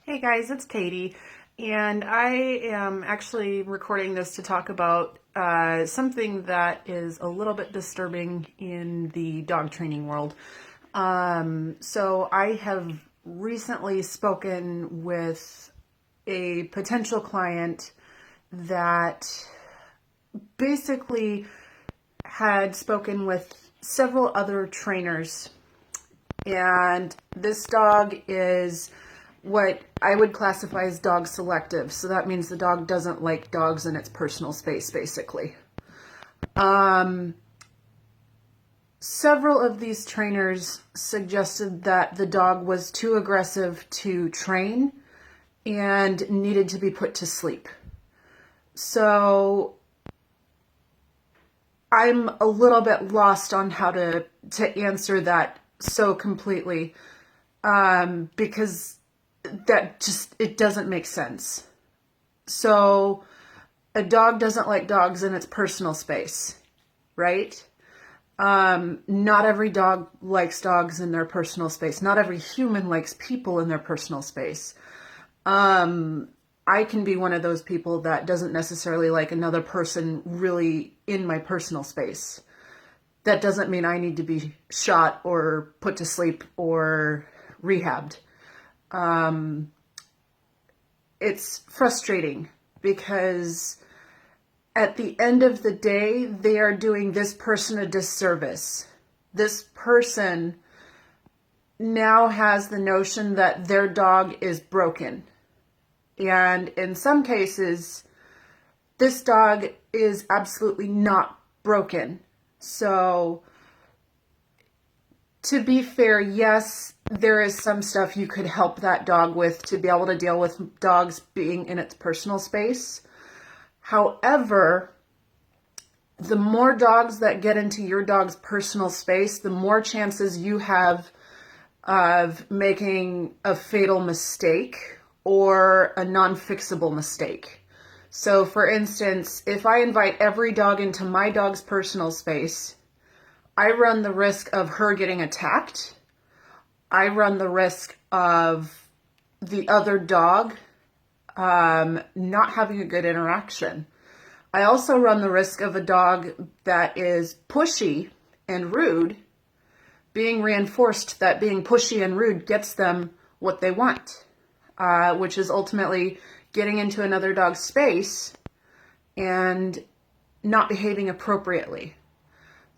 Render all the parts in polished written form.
Hey guys, it's Katie, and I am actually recording this to talk about something that is a little bit disturbing in the dog training world. So I have recently spoken with a potential client that basically had spoken with several other trainers, and this dog is what I would classify as dog selective. So that means the dog doesn't like dogs in its personal space, basically. Several of these trainers suggested that the dog was too aggressive to train and needed to be put to sleep. So I'm a little bit lost on how to answer that so completely, because it doesn't make sense. So a dog doesn't like dogs in its personal space, right? Not every dog likes dogs in their personal space. Not every human likes people in their personal space. I can be one of those people that doesn't necessarily like another person really in my personal space. That doesn't mean I need to be shot or put to sleep or rehabbed. It's frustrating because at the end of the day, they are doing this person a disservice. This person now has the notion that their dog is broken. And in some cases, this dog is absolutely not broken. So, to be fair, yes, there is some stuff you could help that dog with to be able to deal with dogs being in its personal space. However, the more dogs that get into your dog's personal space, the more chances you have of making a fatal mistake or a non-fixable mistake. So, for instance, if I invite every dog into my dog's personal space, I run the risk of her getting attacked. I run the risk of the other dog not having a good interaction. I also run the risk of a dog that is pushy and rude being reinforced that being pushy and rude gets them what they want, which is ultimately getting into another dog's space and not behaving appropriately.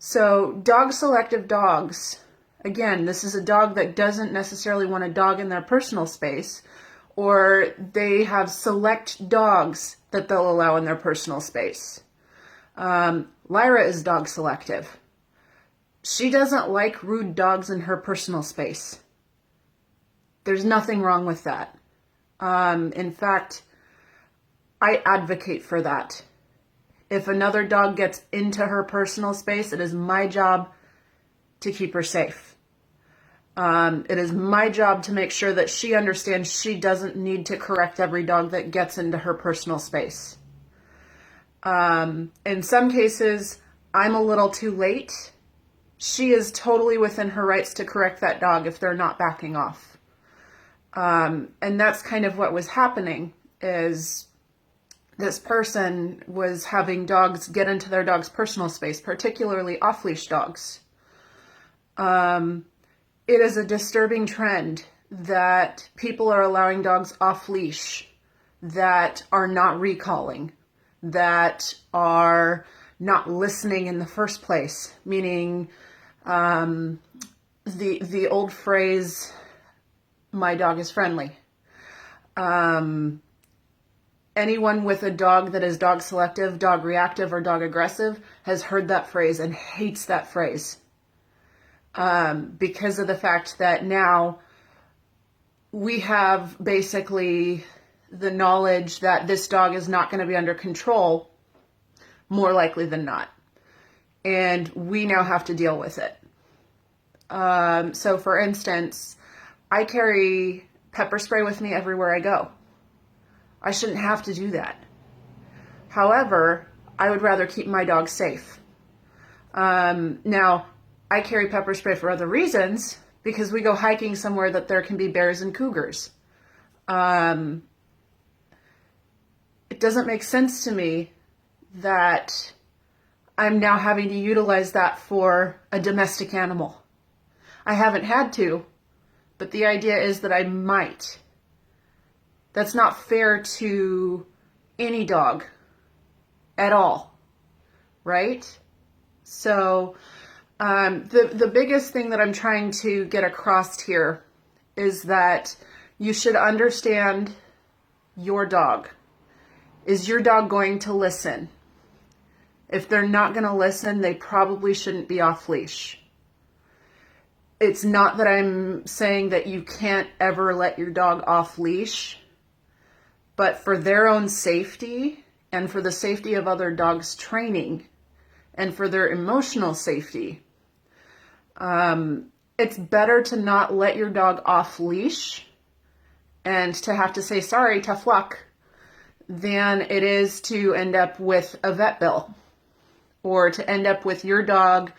So dog selective dogs, again, this is a dog that doesn't necessarily want a dog in their personal space, or they have select dogs that they'll allow in their personal space. Lyra is dog selective. She doesn't like rude dogs in her personal space. There's nothing wrong with that. In fact, I advocate for that. If another dog gets into her personal space, it is my job to keep her safe. It is my job to make sure that she understands she doesn't need to correct every dog that gets into her personal space. In some cases, I'm a little too late. She is totally within her rights to correct that dog if they're not backing off. And that's kind of what was happening is this person was having dogs get into their dog's personal space, particularly off-leash dogs. It is a disturbing trend that people are allowing dogs off-leash that are not recalling, that are not listening in the first place, meaning the old phrase, "my dog is friendly." Anyone with a dog that is dog selective, dog reactive, or dog aggressive has heard that phrase and hates that phrase. Because of the fact that now we have basically the knowledge that this dog is not going to be under control, more likely than not. And we now have to deal with it. So for instance, I carry pepper spray with me everywhere I go. I shouldn't have to do that. However, I would rather keep my dog safe. Now, I carry pepper spray for other reasons, because we go hiking somewhere that there can be bears and cougars. It doesn't make sense to me that I'm now having to utilize that for a domestic animal. I haven't had to, but the idea is that I might. That's not fair to any dog at all, right? So the biggest thing that I'm trying to get across here is that you should understand your dog. Is your dog going to listen? If they're not going to listen, they probably shouldn't be off leash. It's not that I'm saying that you can't ever let your dog off leash, but for their own safety and for the safety of other dogs' training and for their emotional safety, it's better to not let your dog off leash and to have to say, sorry, tough luck, than it is to end up with a vet bill or to end up with your dog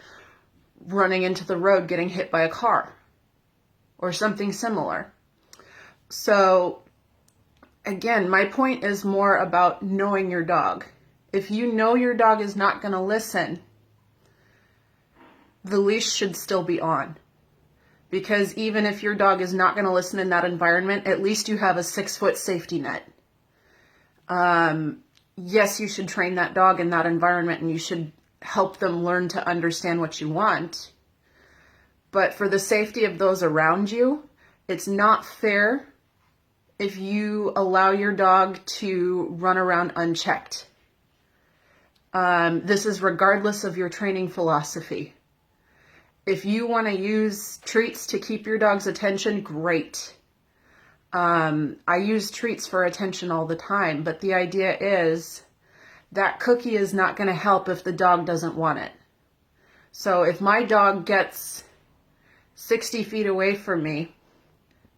running into the road getting hit by a car or something similar. So again, my point is more about knowing your dog. If you know your dog is not going to listen, the leash should still be on. Because even if your dog is not going to listen in that environment, at least you have a 6-foot safety net. Yes, you should train that dog in that environment and you should help them learn to understand what you want. But for the safety of those around you, it's not fair if you allow your dog to run around unchecked. This is regardless of your training philosophy. If you want to use treats to keep your dog's attention, great. I use treats for attention all the time, but the idea is that cookie is not going to help if the dog doesn't want it. So if my dog gets 60 feet away from me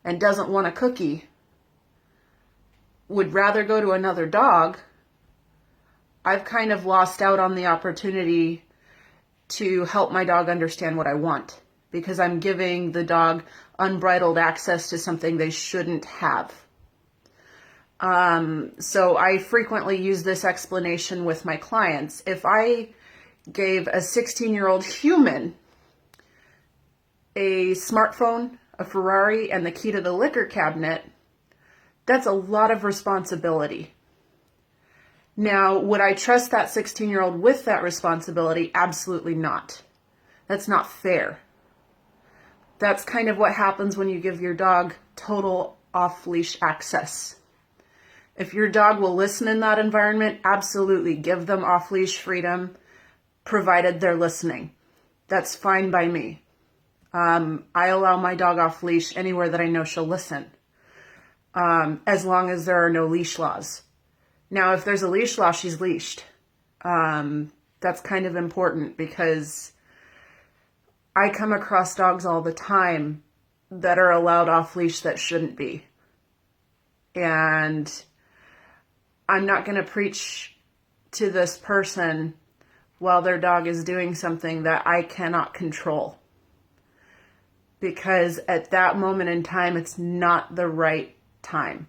and doesn't want a cookie, would rather go to another dog, I've kind of lost out on the opportunity to help my dog understand what I want, because I'm giving the dog unbridled access to something they shouldn't have. So I frequently use this explanation with my clients. If I gave a 16-year-old human a smartphone, a Ferrari, and the key to the liquor cabinet, that's a lot of responsibility. Now, would I trust that 16-year-old with that responsibility? Absolutely not. That's not fair. That's kind of what happens when you give your dog total off-leash access. If your dog will listen in that environment, absolutely give them off-leash freedom, provided they're listening. That's fine by me. I allow my dog off-leash anywhere that I know she'll listen, as long as there are no leash laws. Now, if there's a leash law, she's leashed. That's kind of important because I come across dogs all the time that are allowed off leash that shouldn't be. And I'm not going to preach to this person while their dog is doing something that I cannot control. Because at that moment in time, it's not the right time.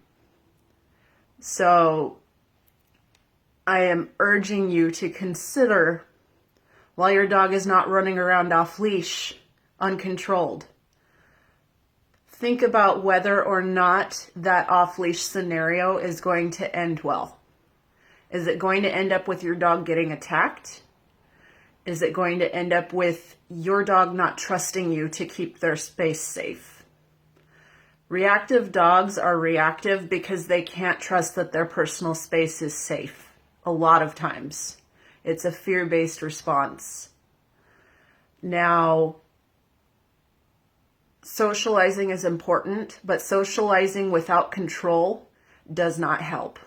So I am urging you to consider, while your dog is not running around off leash, uncontrolled, think about whether or not that off leash scenario is going to end well. Is it going to end up with your dog getting attacked? Is it going to end up with your dog not trusting you to keep their space safe? Reactive dogs are reactive because they can't trust that their personal space is safe. A lot of times. It's a fear-based response. Now, socializing is important, but socializing without control does not help.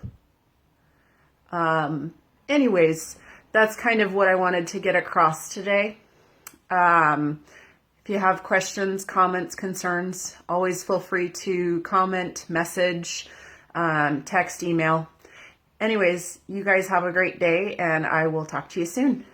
Anyways, that's kind of what I wanted to get across today. If you have questions, comments, concerns, always feel free to comment, message, text, email. Anyways, you guys have a great day, and I will talk to you soon.